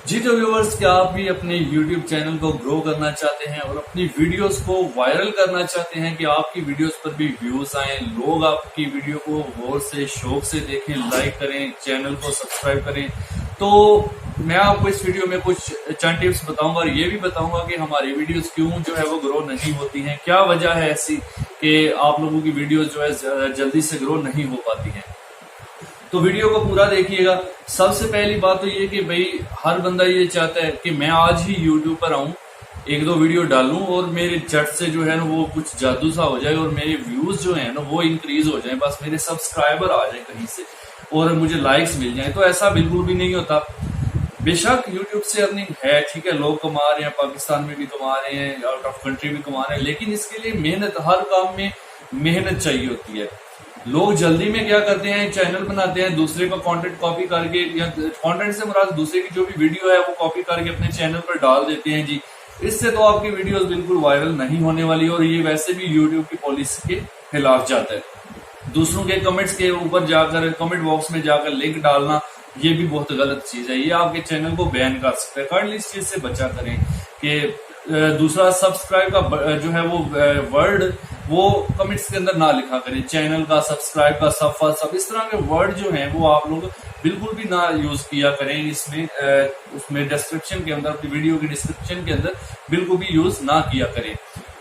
जी तो व्यूवर्स, क्या आप भी अपने YouTube चैनल को ग्रो करना चाहते हैं और अपनी वीडियोस को वायरल करना चाहते हैं कि आपकी वीडियोस पर भी व्यूज आए, लोग आपकी वीडियो को गौर से शौक से देखें, लाइक करें, चैनल को सब्सक्राइब करें। तो मैं आपको इस वीडियो में कुछ चंद टिप्स बताऊंगा और ये भी बताऊंगा कि हमारी वीडियोस क्यों जो है वो ग्रो नहीं होती हैं, क्या वजह है ऐसी कि आप लोगों की वीडियोस जो है जल्दी से ग्रो नहीं हो पाती हैं। तो वीडियो को पूरा देखिएगा। सबसे पहली बात तो ये कि भाई हर बंदा ये चाहता है कि मैं आज ही यूट्यूब पर आऊं, एक दो वीडियो डालूं और मेरे झट से जो है ना वो कुछ जादू सा हो जाए और मेरे व्यूज जो है ना वो इंक्रीज हो जाए, बस मेरे सब्सक्राइबर आ जाए कहीं से और मुझे लाइक्स मिल जाए। तो ऐसा बिल्कुल भी नहीं होता। बेशक यूट्यूब से अर्निंग है, ठीक है, लोग कमा रहे हैं, पाकिस्तान में भी कमा रहे हैं, आउट ऑफ कंट्री भी कमा रहे हैं, लेकिन इसके लिए मेहनत, हर काम में मेहनत चाहिए होती है। लोग जल्दी में क्या करते हैं, चैनल बनाते हैं, दूसरे का कंटेंट कॉपी करके, या कंटेंट से मुराद दूसरे की जो भी वीडियो है वो कॉपी करके अपने चैनल पर डाल देते हैं। जी, इससे तो आपकी वीडियोस बिल्कुल वायरल नहीं होने वाली और ये वैसे भी यूट्यूब की पॉलिसी के खिलाफ जाता है। दूसरों के कमेंट्स के ऊपर जाकर, कमेंट बॉक्स में जाकर लिंक डालना, ये भी बहुत गलत चीज है, ये आपके चैनल को बैन कर सकता है। काइंडली इस चीज से बचा करें कि दूसरा सब्सक्राइब का जो है वो वर्ड वो कमेंट्स के अंदर ना लिखा करें। चैनल का, सब्सक्राइब का, सफर, सब इस तरह के वर्ड जो हैं वो आप लोग बिल्कुल भी ना यूज किया करें। इसमें उसमें डिस्क्रिप्शन के अंदर, अपनी वीडियो की डिस्क्रिप्शन के अंदर बिल्कुल भी यूज ना किया करें।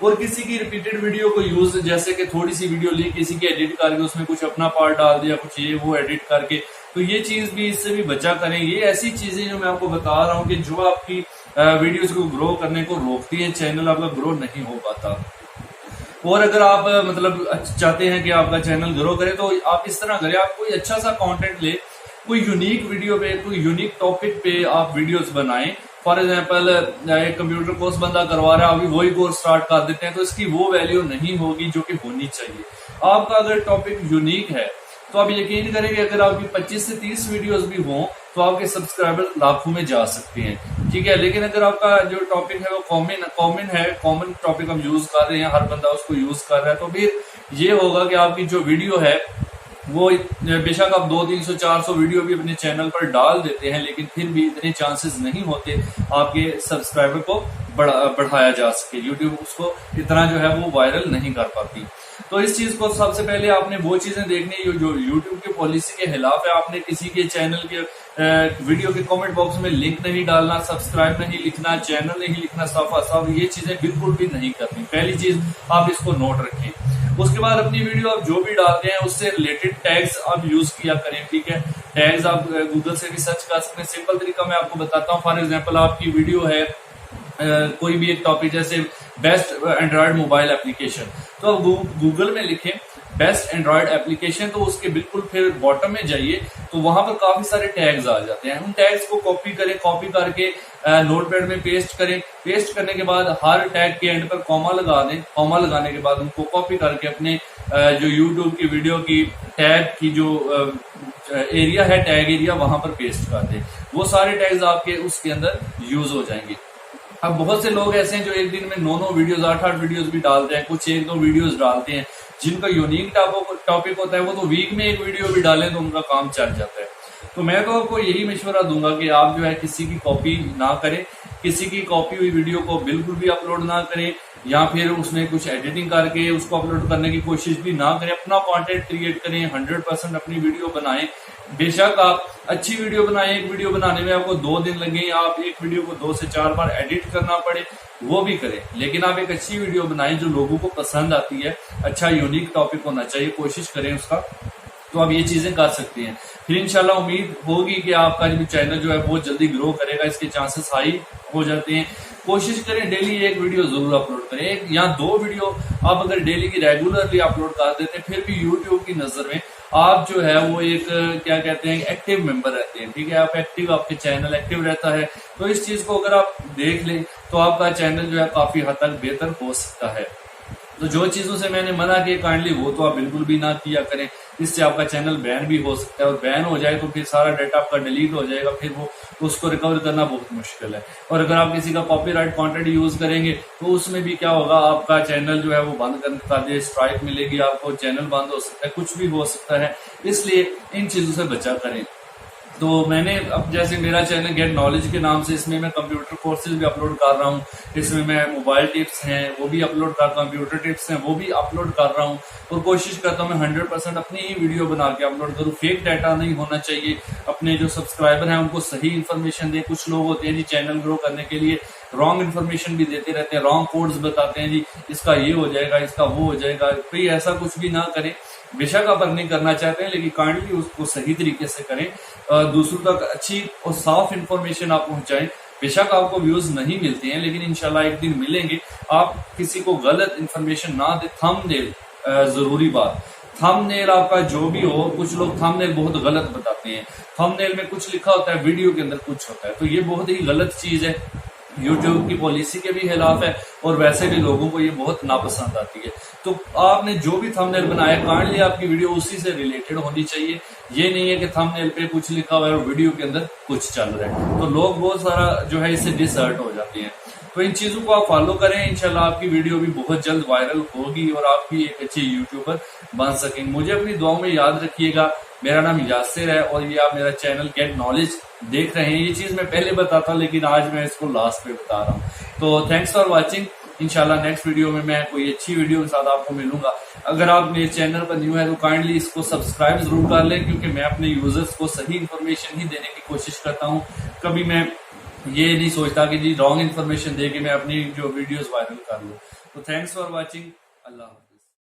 और किसी की रिपीटेड वीडियो को यूज, जैसे कि थोड़ी सी वीडियो ली, किसी की एडिट करके उसमें कुछ अपना पार्ट डाल दिया, कुछ ये वो एडिट करके, तो ये चीज भी, इससे भी बचा करें। ये ऐसी चीजें जो मैं आपको बता रहा हूँ कि जो आपकी वीडियोस को ग्रो करने को रोकती है, चैनल आपका ग्रो नहीं हो पाता। और अगर आप मतलब चाहते हैं कि आपका चैनल ग्रो करे तो आप इस तरह करें, आप कोई अच्छा सा कंटेंट ले, कोई यूनिक वीडियो पे, कोई यूनिक टॉपिक पे आप वीडियोस बनाएं। फॉर एग्जांपल एक कंप्यूटर कोर्स बंदा करवा रहा है, अभी वही कोर्स स्टार्ट कर देते हैं, तो इसकी वो वैल्यू नहीं होगी जो कि होनी चाहिए। आपका अगर टॉपिक यूनिक है तो आप यकीन करेंगे अगर आपकी 25 से 30 वीडियोस भी हों तो आपके सब्सक्राइबर लाखों में जा सकते हैं, ठीक है। लेकिन अगर आपका जो टॉपिक है वो कॉमन टॉपिक हम यूज कर रहे हैं, हर बंदा उसको यूज कर रहा है, तो फिर ये होगा कि आपकी जो वीडियो है वो, बेशक आप 200, 300, 400 वीडियो भी अपने चैनल पर डाल देते हैं, लेकिन फिर भी इतने चांसेस नहीं होते आपके सब्सक्राइबर को बढ़ाया जा सके। यूट्यूब उसको इतना जो है वो वायरल नहीं कर पाती। तो इस चीज को सबसे पहले आपने वो चीजें देखनी है जो यूट्यूब की पॉलिसी के खिलाफ है। आपने किसी के चैनल के वीडियो के कमेंट बॉक्स में लिंक नहीं डालना, सब्सक्राइब नहीं लिखना, चैनल नहीं लिखना, सब ये चीजें बिल्कुल भी नहीं करनी। पहली चीज आप इसको नोट रखें। उसके बाद अपनी वीडियो आप जो भी डालते हैं उससे रिलेटेड टैग्स आप यूज किया करें, ठीक है। टैग्स आप गूगल से भी सर्च कर सकते हैं। सिंपल तरीका मैं आपको बताता हूँ। फॉर एग्जाम्पल आपकी वीडियो है कोई भी एक टॉपिक, जैसे बेस्ट एंड्रॉयड मोबाइल एप्लीकेशन, तो आप गूगल में लिखें बेस्ट एंड्रॉयड एप्लीकेशन, तो उसके बिल्कुल फिर बॉटम में जाइए तो वहां पर काफी सारे टैग्स आ जाते हैं। उन टैग्स को कॉपी करें, कॉपी करके नोटपैड में पेस्ट करें। पेस्ट करने के बाद हर टैग के एंड पर कॉमा लगा दें। कॉमा लगाने के बाद उनको कॉपी करके अपने जो यूट्यूब की वीडियो की टैग की जो एरिया है, टैग एरिया, वहां पर पेस्ट कर दें। वो सारे टैग्स आपके उसके अंदर यूज हो जाएंगे। अब बहुत से लोग ऐसे हैं जो एक दिन में 9 वीडियोस, 8 वीडियोस भी डालते हैं, कुछ 1-2 वीडियोस डालते हैं जिनका यूनिक टॉपिक होता है, वो तो वीक में एक वीडियो भी डालें तो उनका काम चल जाता है। तो मैं तो आपको यही मशवरा दूंगा कि आप जो है किसी की कॉपी ना करें, किसी की कॉपी हुई वीडियो को बिल्कुल भी अपलोड ना करें, या फिर उसमें कुछ एडिटिंग करके उसको अपलोड करने की कोशिश भी ना करें। अपना कंटेंट क्रिएट करें, 100% अपनी वीडियो बनाएं। बेशक आप अच्छी वीडियो बनाएं, एक वीडियो बनाने में आपको 2 दिन लगे, आप एक वीडियो को 2 से 4 बार एडिट करना पड़े, वो भी करें, लेकिन आप एक अच्छी वीडियो बनाएं जो लोगों को पसंद आती है। अच्छा यूनिक टॉपिक होना चाहिए, कोशिश करें उसका। तो आप ये चीजें कर सकती हैं। फिर इंशाल्लाह उम्मीद होगी कि आपका जो चैनल जो है बहुत जल्दी ग्रो करेगा। इसके चांसेस हाई हो जाते हैं। कोशिश करें डेली एक वीडियो जरूर अपलोड करें, एक या 2 वीडियो आप अगर डेली की रेगुलरली अपलोड कर देते हैं, फिर भी यूट्यूब की नजर में आप जो है वो एक क्या कहते हैं, एक्टिव मेंबर रहते हैं, ठीक है। आप एक्टिव, आपके चैनल एक्टिव रहता है। तो इस चीज को अगर आप देख लें तो आपका चैनल जो है काफी हद तक बेहतर हो सकता है। तो जो चीजों से मैंने मना किया काइंडली वो तो आप बिल्कुल भी ना किया करें। इससे आपका चैनल बैन भी हो सकता है, और बैन हो जाए तो फिर सारा डाटा आपका डिलीट हो जाएगा, फिर वो उसको रिकवर करना बहुत मुश्किल है। और अगर आप किसी का कॉपीराइट कंटेंट यूज करेंगे तो उसमें भी क्या होगा, आपका चैनल जो है वो बंद कर दिए, स्ट्राइक मिलेगी आपको, चैनल बंद हो सकता है, कुछ भी हो सकता है। इसलिए इन चीजों से बचा करें। तो मैंने अब जैसे मेरा चैनल गेट नॉलेज के नाम से, इसमें मैं कंप्यूटर कोर्सेज भी अपलोड कर रहा हूँ, इसमें मैं मोबाइल टिप्स हैं वो भी अपलोड कर रहा हूँ, कंप्यूटर टिप्स हैं वो भी अपलोड कर रहा हूँ, और कोशिश करता हूँ मैं 100% अपनी ही वीडियो बना के अपलोड करूँ। फेक डाटा नहीं होना चाहिए, अपने जो सब्सक्राइबर हैं उनको सही इन्फॉर्मेशन दे। कुछ लोग होते हैं जी चैनल ग्रो करने के लिए रॉन्ग इन्फॉर्मेशन भी देते रहते हैं, रॉन्ग कोड्स बताते हैं जी इसका ये हो जाएगा, इसका वो हो जाएगा। कोई ऐसा कुछ भी ना करे, बेशक आप अर्निंग करना चाहते हैं लेकिन काइंडली उसको सही तरीके से करें, दूसरों तक अच्छी और साफ इंफॉर्मेशन आप पहुंचाएं। बेशक आपको व्यूज नहीं मिलते हैं लेकिन इंशाल्लाह एक दिन मिलेंगे। आप किसी को गलत इंफॉर्मेशन ना दे। थंबनेल जरूरी बात, थंबनेल आपका जो भी हो, कुछ लोग थंबनेल बहुत गलत बताते हैं, थंबनेल में कुछ लिखा होता है वीडियो के अंदर कुछ होता है, तो ये बहुत ही गलत चीज है, यूट्यूब की पॉलिसी के भी खिलाफ है और वैसे भी लोगों को ये बहुत नापसंद आती है। तो आपने जो भी थंबनेल बनाया काइंडली आपकी वीडियो उसी से रिलेटेड होनी चाहिए। ये नहीं है कि थंबनेल पे कुछ लिखा हुआ है और वीडियो के अंदर कुछ चल रहा है, तो लोग बहुत सारा जो है इससे डिसहर्ट हो जाते हैं। तो इन चीजों को आप फॉलो करें, इंशाल्लाह आपकी वीडियो भी बहुत जल्द वायरल होगी और आप भी एक अच्छे यूट्यूबर बन सकेंगे। मुझे अपनी दुआओं में याद रखिएगा। मेरा नाम यासिर है और ये आप मेरा चैनल गेट नॉलेज देख रहे हैं। ये चीज मैं पहले बताता लेकिन आज मैं इसको लास्ट पे बता रहा हूँ। तो थैंक्स फॉर वॉचिंग। इंशाल्लाह नेक्स्ट वीडियो में मैं कोई अच्छी वीडियो के साथ आपको मिलूंगा। अगर आप मेरे चैनल पर न्यू है तो काइंडली इसको सब्सक्राइब जरूर कर लें, क्योंकि मैं अपने यूजर्स को सही इन्फॉर्मेशन ही देने की कोशिश करता हूँ। कभी मैं ये नहीं सोचता कि जी रॉन्ग इन्फॉर्मेशन दे के मैं अपनी जो वीडियोस वायरल कर लूँ। तो थैंक्स फॉर वॉचिंग। अल्लाह।